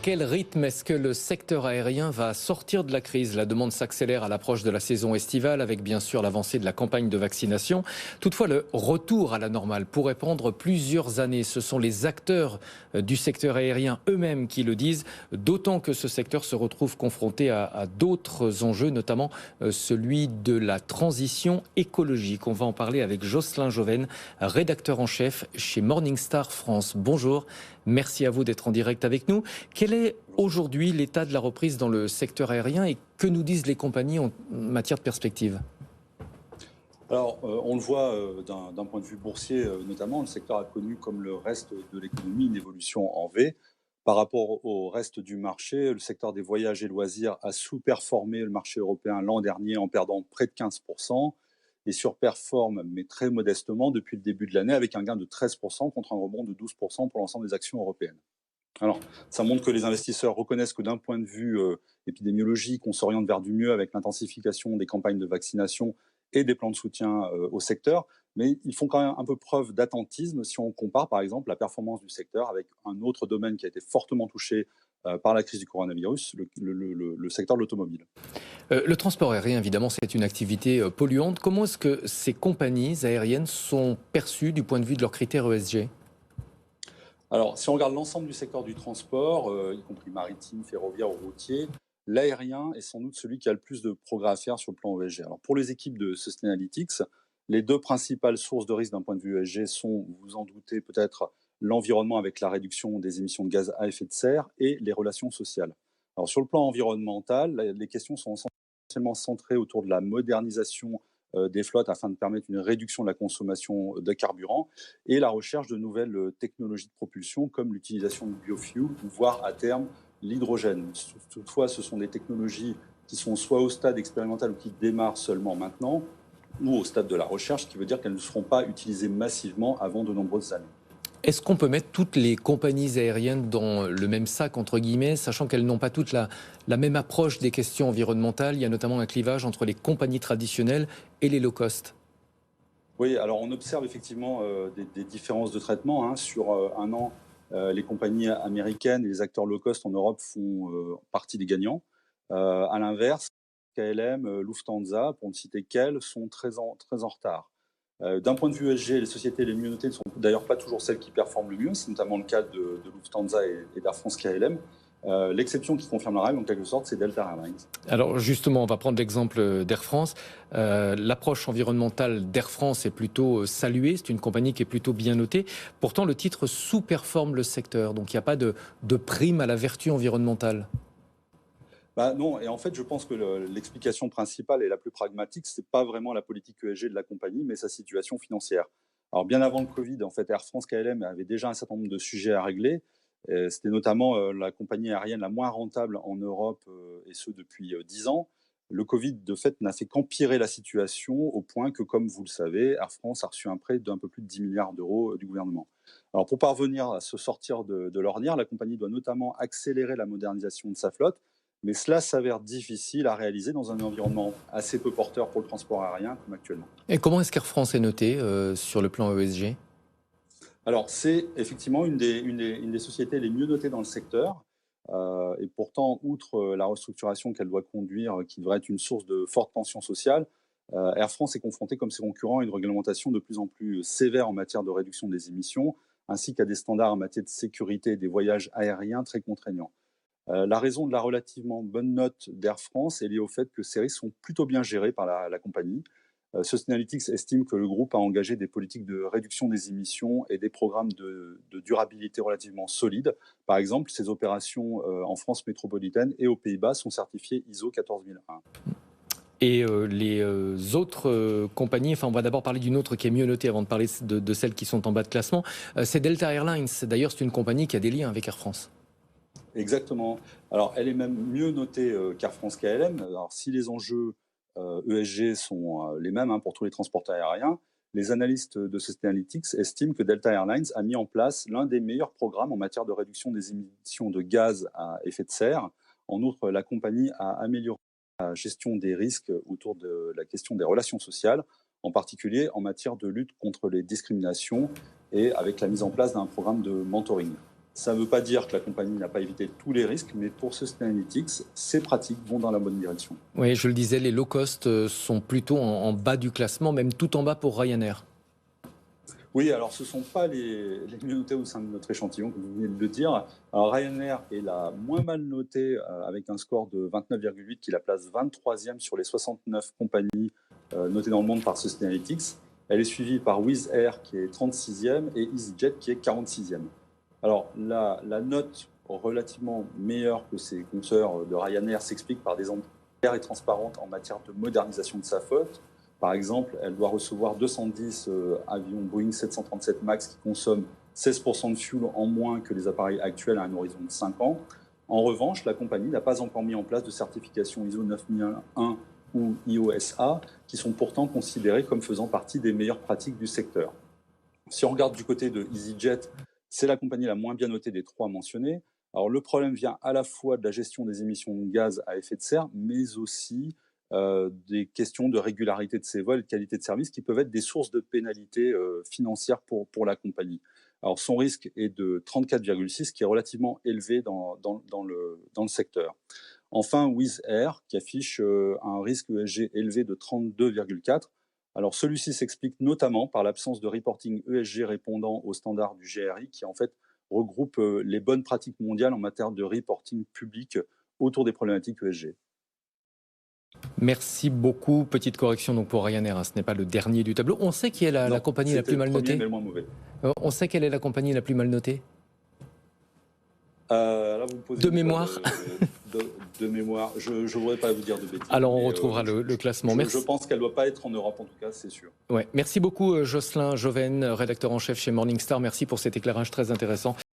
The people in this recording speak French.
Quel rythme est-ce que le secteur aérien va sortir de la crise? La demande s'accélère à l'approche de la saison estivale avec bien sûr l'avancée de la campagne de vaccination. Toutefois, le retour à la normale pourrait prendre plusieurs années. Ce sont les acteurs du secteur aérien eux-mêmes qui le disent, d'autant que ce secteur se retrouve confronté à d'autres enjeux, notamment celui de la transition écologique. On va en parler avec Jocelyn Joven, rédacteur en chef chez Morningstar France. Bonjour, merci à vous d'être en direct avec nous. Quel est aujourd'hui l'état de la reprise dans le secteur aérien et que nous disent les compagnies en matière de perspective? Alors, on le voit d'un point de vue boursier notamment, le secteur a connu, comme le reste de l'économie, une évolution en V. Par rapport au reste du marché, le secteur des voyages et loisirs a sous-performé le marché européen l'an dernier en perdant près de 15% et surperforme, mais très modestement, depuis le début de l'année, avec un gain de 13% contre un rebond de 12% pour l'ensemble des actions européennes. Alors, ça montre que les investisseurs reconnaissent que d'un point de vue épidémiologique, on s'oriente vers du mieux avec l'intensification des campagnes de vaccination et des plans de soutien au secteur, mais ils font quand même un peu preuve d'attentisme si on compare par exemple la performance du secteur avec un autre domaine qui a été fortement touché par la crise du coronavirus, le secteur de l'automobile. Le transport aérien, évidemment, c'est une activité polluante. Comment est-ce que ces compagnies aériennes sont perçues du point de vue de leurs critères ESG? Alors, si on regarde l'ensemble du secteur du transport, y compris maritime, ferroviaire ou routier, l'aérien est sans doute celui qui a le plus de progrès à faire sur le plan ESG. Alors, pour les équipes de Sustainalytics, les deux principales sources de risque d'un point de vue ESG sont, vous vous en doutez peut-être, l'environnement avec la réduction des émissions de gaz à effet de serre et les relations sociales. Alors, sur le plan environnemental, les questions sont essentiellement centrées autour de la modernisation des flottes afin de permettre une réduction de la consommation de carburant et la recherche de nouvelles technologies de propulsion comme l'utilisation de biofuel, voire à terme l'hydrogène. Toutefois, ce sont des technologies qui sont soit au stade expérimental ou qui démarrent seulement maintenant, ou au stade de la recherche, ce qui veut dire qu'elles ne seront pas utilisées massivement avant de nombreuses années. Est-ce qu'on peut mettre toutes les compagnies aériennes dans le même sac, entre guillemets, sachant qu'elles n'ont pas toutes la même approche des questions environnementales? Il y a notamment un clivage entre les compagnies traditionnelles et les low cost. Oui, alors on observe effectivement des différences de traitement, hein. Sur un an, les compagnies américaines et les acteurs low cost en Europe font partie des gagnants. À l'inverse, KLM, Lufthansa, pour ne citer qu'elles, sont très en retard. D'un point de vue ESG, les sociétés les mieux notées ne sont d'ailleurs pas toujours celles qui performent le mieux. C'est notamment le cas de Lufthansa et d'Air France KLM. L'exception qui confirme la règle, en quelque sorte, c'est Delta Airlines. Alors justement, on va prendre l'exemple d'Air France. L'approche environnementale d'Air France est plutôt saluée, c'est une compagnie qui est plutôt bien notée. Pourtant, le titre sous-performe le secteur, donc il n'y a pas de prime à la vertu environnementale. Bah non, et en fait, je pense que l'explication principale et la plus pragmatique, c'est pas vraiment la politique ESG de la compagnie, mais sa situation financière. Alors, bien avant le Covid, en fait, Air France KLM avait déjà un certain nombre de sujets à régler. C'était notamment la compagnie aérienne la moins rentable en Europe, et ce depuis 10 ans. Le Covid, de fait, n'a fait qu'empirer la situation au point que, comme vous le savez, Air France a reçu un prêt d'un peu plus de 10 milliards d'euros du gouvernement. Alors, pour parvenir à se sortir de l'ornière, la compagnie doit notamment accélérer la modernisation de sa flotte, mais cela s'avère difficile à réaliser dans un environnement assez peu porteur pour le transport aérien comme actuellement. Et comment est-ce qu'Air France est notée sur le plan ESG? Alors, c'est effectivement une des sociétés les mieux notées dans le secteur. Et pourtant, outre la restructuration qu'elle doit conduire, qui devrait être une source de forte tension sociale, Air France est confrontée, comme ses concurrents, à une réglementation de plus en plus sévère en matière de réduction des émissions, ainsi qu'à des standards en matière de sécurité des voyages aériens très contraignants. La raison de la relativement bonne note d'Air France est liée au fait que ces risques sont plutôt bien gérés par la compagnie. Sustainalytics estime que le groupe a engagé des politiques de réduction des émissions et des programmes de durabilité relativement solides. Par exemple, ses opérations en France métropolitaine et aux Pays-Bas sont certifiées ISO 14001. Et les autres compagnies, enfin on va d'abord parler d'une autre qui est mieux notée avant de parler de celles qui sont en bas de classement, c'est Delta Airlines. D'ailleurs, c'est une compagnie qui a des liens avec Air France. Exactement. Alors, elle est même mieux notée qu'Air France KLM. Alors, si les enjeux ESG sont les mêmes, hein, pour tous les transporteurs aériens, les analystes de Sustainalytics estiment que Delta Airlines a mis en place l'un des meilleurs programmes en matière de réduction des émissions de gaz à effet de serre. En outre, la compagnie a amélioré la gestion des risques autour de la question des relations sociales, en particulier en matière de lutte contre les discriminations et avec la mise en place d'un programme de mentoring. Ça ne veut pas dire que la compagnie n'a pas évité tous les risques, mais pour Sustainalytics, ces pratiques vont dans la bonne direction. Oui, je le disais, les low cost sont plutôt en bas du classement, même tout en bas pour Ryanair. Oui, alors ce ne sont pas les mieux notés au sein de notre échantillon, comme vous venez de le dire. Alors Ryanair est la moins mal notée avec un score de 29,8 qui la place 23e sur les 69 compagnies notées dans le monde par Sustainalytics. Elle est suivie par Wizz Air qui est 36e et EasyJet qui est 46e. Alors la note relativement meilleure que ses consoeurs de Ryanair s'explique par des entrées claires et transparentes en matière de modernisation de sa flotte. Par exemple, elle doit recevoir 210 avions Boeing 737 MAX qui consomment 16% de fuel en moins que les appareils actuels à un horizon de 5 ans. En revanche, la compagnie n'a pas encore mis en place de certification ISO 9001 ou IOSA, qui sont pourtant considérées comme faisant partie des meilleures pratiques du secteur. Si on regarde du côté de EasyJet, c'est la compagnie la moins bien notée des trois mentionnées. Alors le problème vient à la fois de la gestion des émissions de gaz à effet de serre, mais aussi des questions de régularité de ses vols et de qualité de service qui peuvent être des sources de pénalités financières pour la compagnie. Alors son risque est de 34,6, qui est relativement élevé dans le secteur. Enfin, Wizz Air, qui affiche un risque ESG élevé de 32,4. Alors celui-ci s'explique notamment par l'absence de reporting ESG répondant aux standards du GRI, qui en fait regroupe les bonnes pratiques mondiales en matière de reporting public autour des problématiques ESG. Merci beaucoup. Petite correction donc pour Ryanair, hein, ce n'est pas le dernier du tableau. On sait qui est la compagnie la plus mal notée. Mais le moins mauvais. On sait quelle est la compagnie la plus mal notée. Là, vous me posez de mémoire. De mémoire. Je ne voudrais pas vous dire de bêtises. Alors on retrouvera le classement. Je pense qu'elle ne doit pas être en Europe en tout cas, c'est sûr. Ouais. Merci beaucoup Jocelyn Joven, rédacteur en chef chez Morningstar. Merci pour cet éclairage très intéressant.